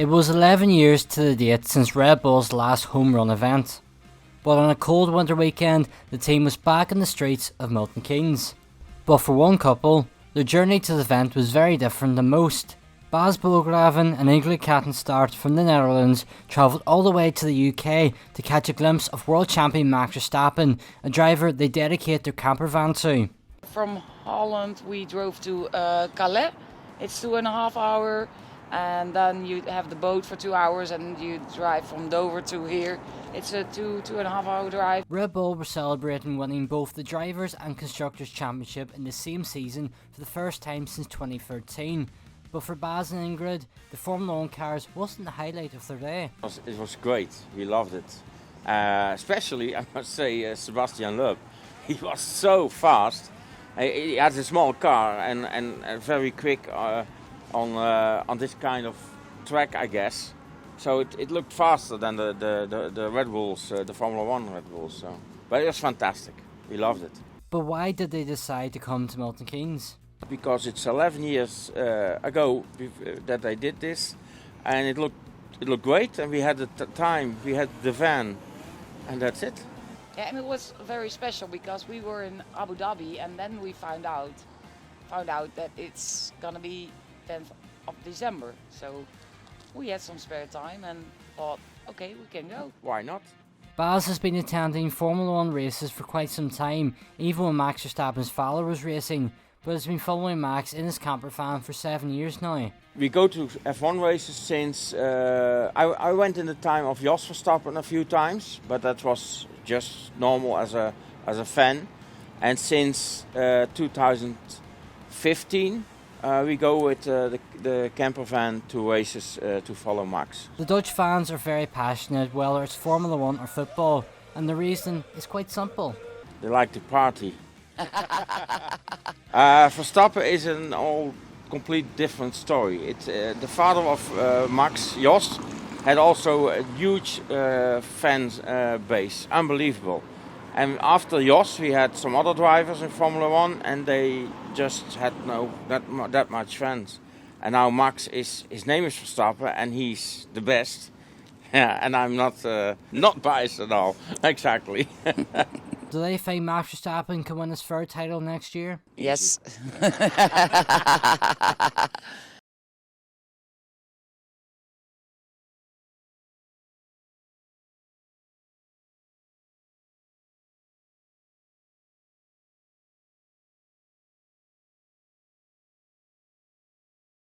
It was 11 years to the date since Red Bull's last home run event, but on a cold winter weekend the team was back in the streets of Milton Keynes. But for one couple, their journey to the event was very different than most. Bas Bograven and Ingrid Cattenstart from the Netherlands travelled all the way to the UK to catch a glimpse of world champion Max Verstappen, a driver they dedicate their campervan to. From Holland we drove to Calais. It's 2.5 hours, and then you have the boat for 2 hours and you drive from Dover to here. It's a 2.5 hour drive. Red Bull were celebrating winning both the Drivers' and Constructors' Championship in the same season for the first time since 2013. But for Bas and Ingrid, the Formula 1 cars wasn't the highlight of their day. It was great, we loved it. Especially, I must say, Sebastian Loeb. He was so fast. He has a small car and very quick on this kind of track, I guess. So it looked faster than the Red Bulls, the Formula 1 Red Bulls. So. But it was fantastic, we loved it. But why did they decide to come to Milton Keynes? Because it's 11 years ago that I did this, and it looked great, and we had the time, we had the van, and that's it. Yeah, and it was very special because we were in Abu Dhabi, and then we found out that it's gonna be 10th of December. So we had some spare time and thought, okay, we can go. Why not? Bas has been attending Formula 1 races for quite some time, even when Max Verstappen's father was racing, but has been following Max in his campervan for 7 years now. We go to F1 races since, I went in the time of Jos Verstappen a few times, but that was just normal as a fan. And since 2015, we go with the campervan to races to follow Max. The Dutch fans are very passionate, whether it's Formula 1 or football, and the reason is quite simple. They like to party. Verstappen is an all complete different story. It's the father of Max, Jos, had also a huge fans base, unbelievable. And after Jos, we had some other drivers in Formula 1, and they just had that much fans. And now Max his name is Verstappen, and he's the best. Yeah, and I'm not biased at all. Exactly. Do they think Max Verstappen can win his third title next year? Yes.